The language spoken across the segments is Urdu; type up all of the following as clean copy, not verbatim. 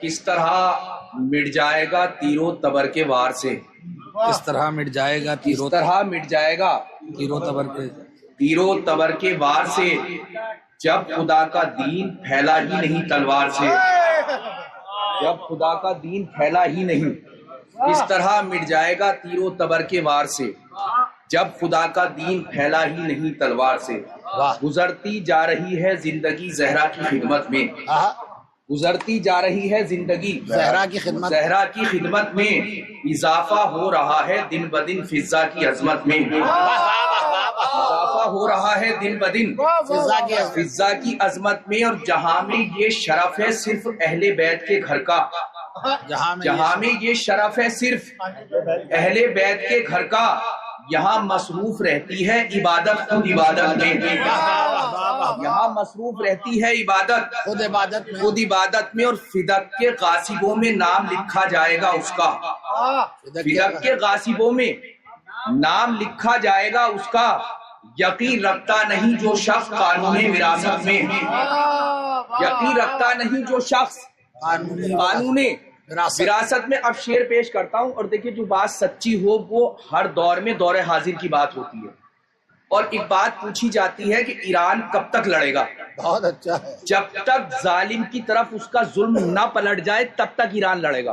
کس طرح مٹ جائے گا تیرو تبر کے وار سے، کس طرح مٹ جائے گا کس طرح مٹ جائے گا تیرو تبر کے تیرو تبر کے وار سے، جب خدا کا دین پھیلا ہی نہیں تلوار سے، جب خدا کا دین پھیلا ہی نہیں، کس طرح مٹ جائے گا تیرو تبر کے وار سے، جب خدا کا دین پھیلا ہی نہیں تلوار سے۔ گزرتی جا رہی ہے زندگی زہرا کی خدمت میں، گزرتی جا رہی ہے زندگی زہرا کی خدمت، زہرا کی خدمت میں، اضافہ ہو رہا ہے دن بدن فضا کی عظمت میں، اضافہ ہو رہا ہے دن بدن فضا کی عظمت میں، اور جہاں میں یہ شرف ہے صرف اہل بیت کے گھر کا، جہاں میں یہ شرف ہے صرف اہل بیت کے گھر کا، یہاں مصروف رہتی ہے عبادت خود عبادت میں، یہاں مصروف رہتی ہے عبادت خود عبادت میں، اور فدق کے غاصبوں میں نام لکھا جائے گا اس کا، فدق کے غاصبوں میں نام لکھا جائے گا اس کا، یقین رکھتا نہیں جو شخص قانون وراثت میں، یقین رکھتا نہیں جو شخص قانون وراثت میں۔ اب شعر پیش کرتا ہوں، اور دیکھیں جو بات سچی ہو وہ ہر دور میں دور حاضر کی بات ہوتی ہے، اور ایک بات پوچھی جاتی ہے کہ ایران کب تک لڑے گا؟ بہت اچھا ہے، جب تک ظالم کی طرف اس کا ظلم نہ پلٹ جائے تب تک ایران لڑے گا۔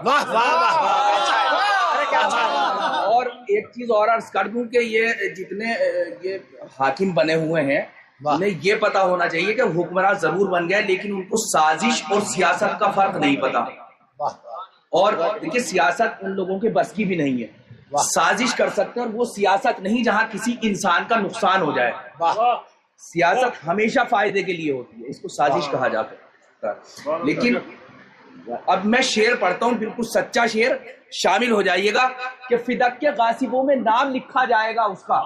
اور ایک چیز اور عرض کر دوں کہ یہ جتنے یہ حاکم بنے ہوئے ہیں انہیں یہ پتا ہونا چاہیے کہ حکمراں ضرور بن گئے لیکن ان کو سازش اور سیاست کا فرق نہیں پتا، اور دیکھیں سیاست ان لوگوں کے بس کی بھی نہیں ہے، سازش کر سکتے ہیں اور وہ سیاست نہیں جہاں کسی انسان کا نقصان ہو جائے، سیاست ہمیشہ فائدے کے لیے ہوتی ہے، اس کو سازش کہا جاتا ہے۔ لیکن اب میں شعر پڑھتا ہوں، بالکل سچا شعر، شامل ہو جائیے گا کہ فدق کے غاصبوں میں نام لکھا جائے گا اس کا،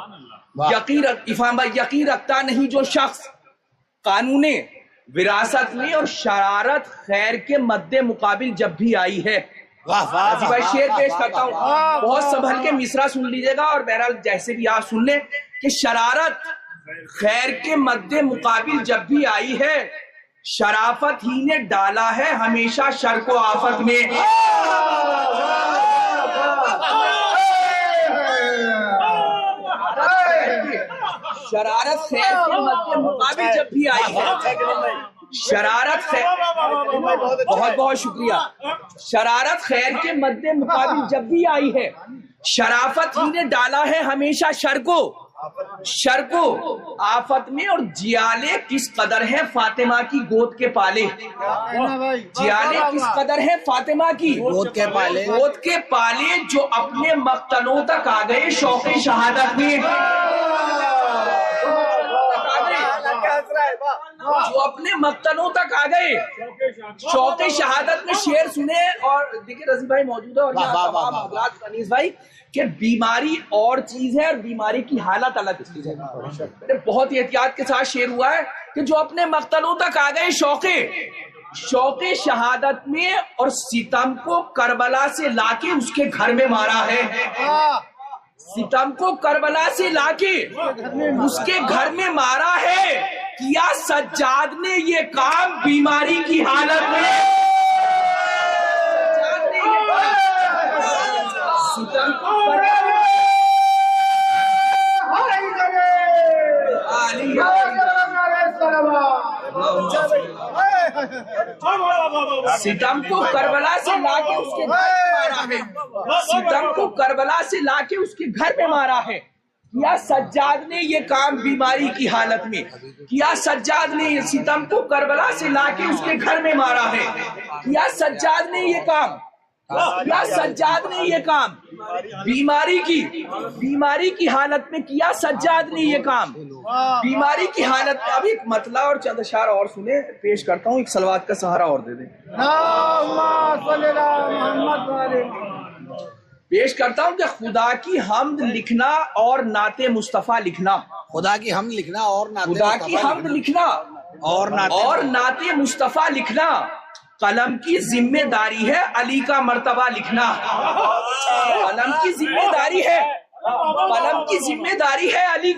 یقین رکھتا نہیں جو شخص قانون وراثت میں اور شرارت خیر کے مد مقابل جب بھی آئی ہے۔ بھائی شعر پیش کرتا ہوں، بہت سنبھل کے مصرع سن لیجیے گا، اور بہرحال جیسے بھی آپ سن لیں کہ شرارت خیر کے مد مقابل جب بھی آئی ہے، شرافت ہی نے ڈالا ہے ہمیشہ شر کو آفت میں۔ شرارت خیر کے مد مقابل جب بھی آئی ہے، شرارت خیر، بہت بہت شکریہ، شرارت خیر کے مد مقابل جب بھی آئی ہے، شرافت ہی نے ڈالا ہے ہمیشہ شر کو آفت میں، اور جیالے کس قدر ہے فاطمہ کی گود کے پالے، جیالے کس قدر ہے فاطمہ کی گود کے پالے، جو اپنے مقتلوں تک آ گئے شوق شہادت میں، جو اپنے مقتلوں تک آ گئے شوق شہادت میں۔ شعر سنے، اور دیکھیں رضی بھائی موجود ہے اور تمام حضرات، انیس بھائی، کہ بیماری اور چیز ہے اور بیماری کی حالت الگ چیز ہے۔ بہت احتیاط کے ساتھ شعر ہوا ہے کہ جو اپنے مقتلوں تک آ گئے شوق شہادت میں، اور ستم کو کربلا سے لا کے اس کے گھر میں مارا ہے، ستم کو کربلا سے لا کے اس کے گھر میں مارا ہے، کیا سجاد نے یہ کام بیماری کی حالت میں، ستم کو ستم کو کربلا سے لا کے اس کے گھر میں مارا ہے، ستم کو کربلا سے لا کے اس کے گھر میں مارا ہے، کیا سجاد نے یہ کام بیماری کی حالت میں، کیا سجاد نے ستم کو کربلا سے لا کے اس کے گھر میں مارا ہے، کیا سجاد نے یہ کام، کیا سجاد نے یہ کام بیماری کی حالت میں، کیا سجاد نے یہ کام بیماری کی حالت میں۔ اب ایک مطلع اور چند اشعار اور سنے پیش کرتا ہوں، ایک صلوات کا سہارا اور دے دیں، پیش کرتا ہوں کہ خدا کی حمد لکھنا اور نعت مصطفیٰ لکھنا، خدا کی حمد لکھنا اور خدا کی حمد لکھنا اور نعت مصطفیٰ لکھنا، قلم کی ذمہ داری ہے علی کا مرتبہ لکھنا، قلم کی ذمہ داری ہے قلم کی ذمہ داری ہے علی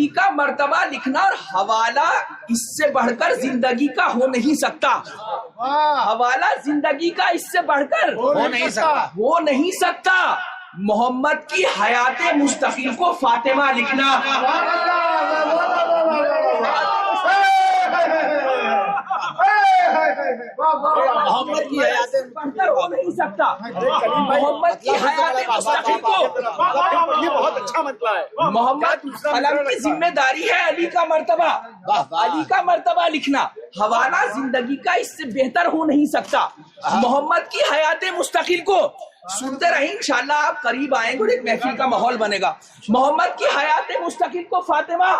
کا مرتبہ لکھنا، اور حوالہ اس سے بڑھ کر زندگی کا ہو نہیں سکتا، حوالہ زندگی کا اس سے بڑھ کر ہو نہیں سکتا۔ محمد کی حیات مستقل کو فاطمہ لکھنا، محمد کی حیات بڑھکر ہو نہیں سکتا، محمد کی حیات مستقل کو، یہ بہت اچھا مسئلہ ہے۔ محمد قلم کی ذمہ داری ہے علی کا مرتبہ لکھنا، حوالہ زندگی کا اس سے بہتر ہو نہیں سکتا۔ محمد کی حیات مستقل کو سنتے رہیں، انشاءاللہ آپ قریب آئیں گے اور ایک محفل کا ماحول بنے گا۔ محمد کی حیات مستقل کو فاطمہ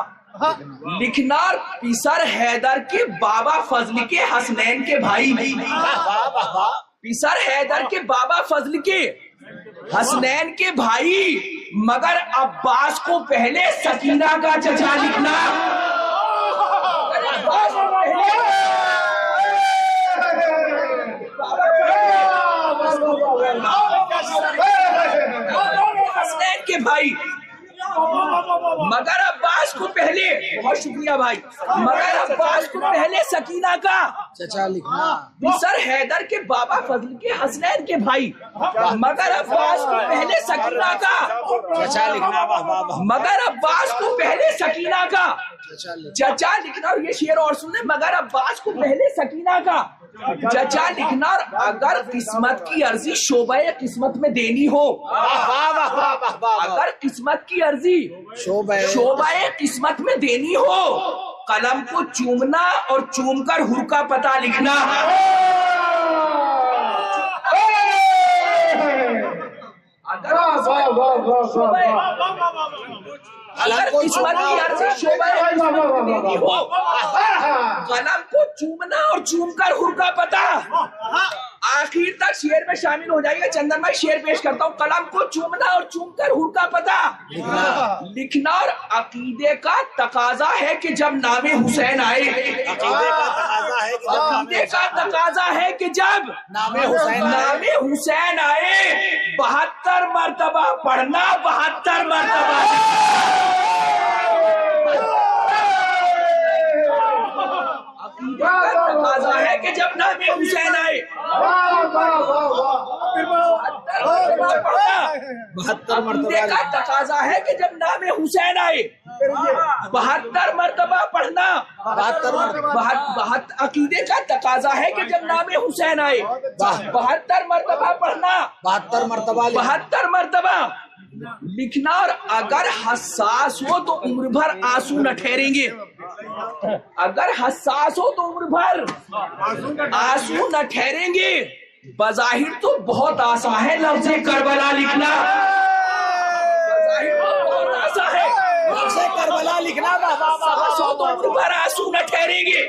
لکھنا، پیسر حیدر کے بابا فضل کے حسنین کے بھائی، پیسر حیدر کے بابا فضل کے حسنین کے بھائی، مگر عباس کو پہلے سکینہ کا چچا لکھنا، حسنین کے بھائی، مگر عباس کو پہلے، بہت شکریہ بھائی، مگر عباس کو پہلے سکینہ کا چچا لکھنا، پیسر حیدر کے بابا فضل کے حسنین کے بھائی، مگر عباس کو پہلے سکینہ کا چچا لکھنا، مگر عباس کو پہلے سکینہ کا چچا لکھنا، اور یہ شعر اور سنیں، مگر عباس کو پہلے سکینہ کا چچا لکھنا، اور اگر قسمت کی عرضی شعبہ قسمت میں دینی ہو، اگر قسمت کی عرضی شعبہ قسمت میں دینی ہو، قلم کو چومنا اور چوم کر حر کا پتہ لکھنا، اگر قسمت کی عرضی شعبہ قسمت میں دینی ہو، قلم کو چومنا اور چوم کر حر کا پتہ، آخر تک شعر میں شامل ہو جائے گا۔ چندن بھائی شعر پیش کرتا ہوں، قلم کو چومنا اور چوم کر حر کا پتہ لکھنا، اور عقیدے کا تقاضا ہے کہ جب نام حسین آئے، عقیدے کا تقاضا ہے کہ جب نام حسین آئے، 72 مرتبہ پڑھنا، 72 مرتبہ تقاضا ہے کہ جب نام حسین آئے، 72 مرتبہ کا تقاضا ہے کہ جب نام حسین آئے، 72 مرتبہ پڑھنا، عقیدے کا تقاضا ہے کہ جب نام حسین آئے، 72 مرتبہ پڑھنا، 72 مرتبہ لکھنا، اور اگر حساس ہو تو عمر بھر آنسو نہ ٹھہریں گے، اگر حساس ہو تو عمر بھر آنسو نہ ٹھہریں گے، بظاہر تو بہت آسان ہے لفظ کربلا لکھنا، بظاہر تو بہت آسان ہے لفظ کربلا لکھنا، حساس ہو تو عمر بھر آنسو نہ ٹھہریں گے،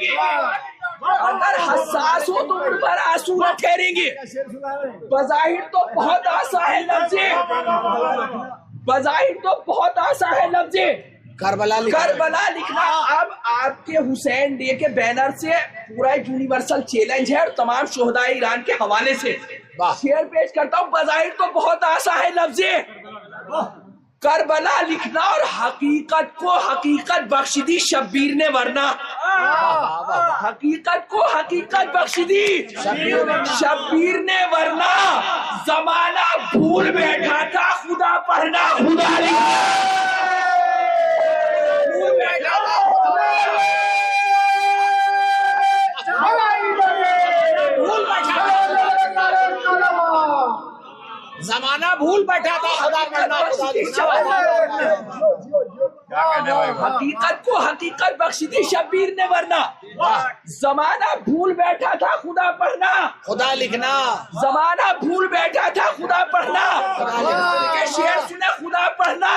اگر حساس ہو تو عمر بھر آنسو نہ ٹھہریں گے، بظاہر تو بہت آسان ہے لفظ، بظاہر تو بہت آسان ہے لفظ کربلا لکھنا۔ اب آپ کے حسین ڈے کے بینر سے پورا ایک یونیورسل چیلنج ہے، اور تمام شہدائے ایران کے حوالے سے شعر پیش کرتا ہوں، بظاہر تو بہت آسان ہے لفظ کربلا لکھنا، اور حقیقت کو حقیقت بخش دی شبیر نے ورنہ، حقیقت کو حقیقت بخش دی شبیر نے ورنہ، زمانہ بھول بیٹھا تھا خدا پڑھنا، خدا لکھنا، بھول بیٹھا تھا زمانہ بھول بیٹھا تھا خدا پڑھنا، حقیقت کو حقیقت بخش دی شبیر نے ورنہ، زمانہ بھول بیٹھا تھا خدا پڑھنا، خدا لکھنا، زمانہ بھول بیٹھا تھا خدا پڑھنا، کہ شعر سنے، خدا پڑھنا،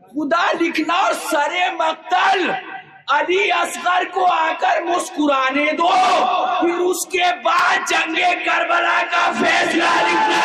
خدا لکھنا، اور سرے مقتل علی اصغر کو آ کر مسکرانے دو، پھر اس کے بعد جنگ کربلا کا فیصلہ لکھنا،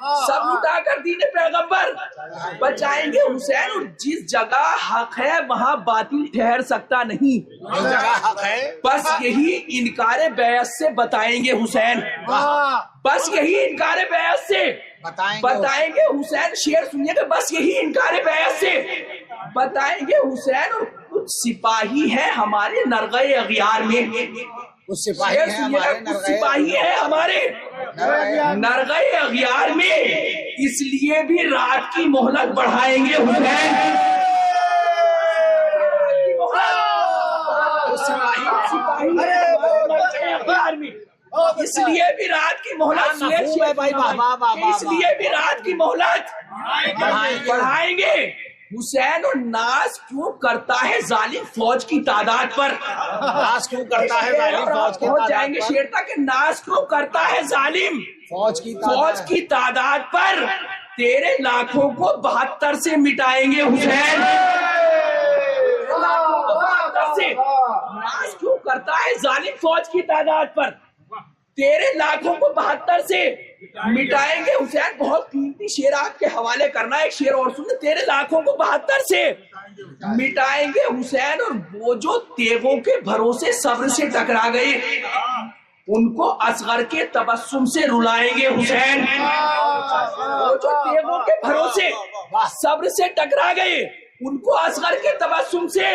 سب لٹا کر دین پیغمبر بچائیں گے حسین، اور جس جگہ حق ہے وہاں باطل ٹھہر سکتا نہیں، اس جگہ حق ہے بس یہی انکار بیعت سے بتائیں گے حسین، بس یہی انکار بیعت سے بتائیں گے حسین۔ شعر سنیے گا، بس یہی انکار بیعت سے بتائیں گے حسین، اور کچھ سپاہی ہے ہمارے نرغہ اغیار میں، کچھ سپاہی شعر ہیں سنیے گا، ہمارے کچھ سپاہی ہے ہمارے نرغہ اغیار میں، اس لیے بھی رات کی مہلت بڑھائیں گے حسین۔ اس لیے بھی رات کی مہلت، اس لیے بھی رات کی مہلت بڑھائیں گے حسین۔ اور ناز کیوں کرتا ہے ظالم فوج کی تعداد پر، ناز کیوں کرتا ہے ظالم فوج کی پہنچ جائیں تعداد گے پر، شیر تک کہ ناز کیوں کرتا ہے ظالم فوج کی تعداد پر، تیرے لاکھوں کو 72 سے مٹائیں گے حسین۔ ناز کیوں کرتا ہے ظالم فوج کی تعداد پر، تیرے لاکھوں کو 72 سے مٹائیں گے حسین۔ بہت قیمتی شعر آپ کے حوالے کرنا ہے، ایک شعر اور سنیں، تیرے لاکھوں کو 72 سے مٹائیں گے حسین، اور وہ جو تیغوں کے بھروسے صبر سے ٹکرا گئے ان کو اصغر کے تبسم سے رلائیں گے حسین۔ وہ جو تیغوں کے بھروسے صبر سے ٹکرا گئے ان کو اصغر کے تبسم سے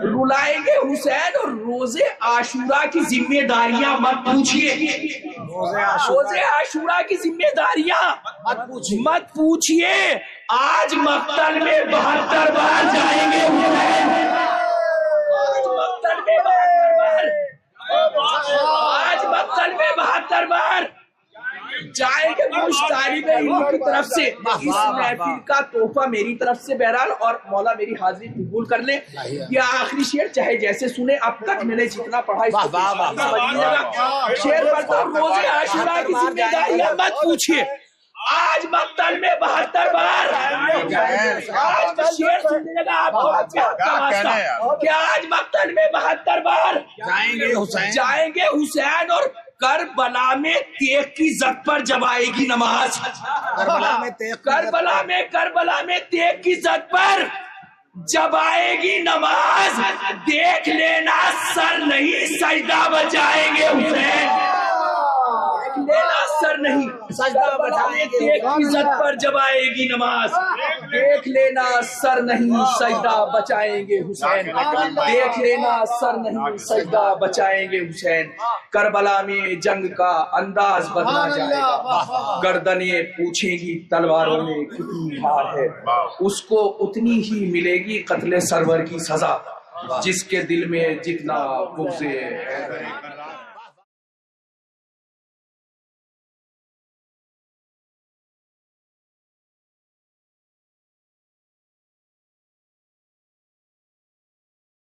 رلائیں گے حسین۔ اور روز عاشورہ کی ذمہ داریاں مت پوچھیے، روز عاشورہ کی ذمہ داریاں مت پوچھیے، آج مقتل میں 72 بار جائیں گے حسین، آج مقتل میں 72 بار، آج مقتل میں 72 بار جائیں گے مشتاق علم کی طرف سے۔ اس محفل کا تحفہ میری طرف سے بہرحال، اور مولا میری حاضری قبول کر لیں۔ یہ آخری شعر چاہے جیسے سنے، اب تک میں نے جتنا پڑھا اس کو شعر پڑھتا ہوں، روز عاشورہ کی ذمہ داریاں مت پوچھیے، آج مقتل میں 72 بار، آج شعر سننے لگا آپ کو کہ آج مقتل میں 72 بار جائیں گے حسین، اور کربلا میں تیغ کی زد پر جب آئے گی نماز، کربلا میں تیغ کی زد پر جب آئے گی نماز، دیکھ لینا سر نہیں سجدہ بچائیں گے حسین، دیکھ لینا سر نہیں سجدہ بچائیں گے، تیغ کی زد پر جب آئے گی نماز، دیکھ لینا سر نہیں سجدہ بچائیں گے حسین، دیکھ لینا سر نہیں سجدہ بچائیں گے حسین۔ کربلا میں جنگ کا انداز بدلا جائے گا، گردنیں پوچھیں گی تلواروں میں کتنی ہار ہے، اس کو اتنی ہی ملے گی قتل سرور کی سزا، جس کے دل میں جتنا بغض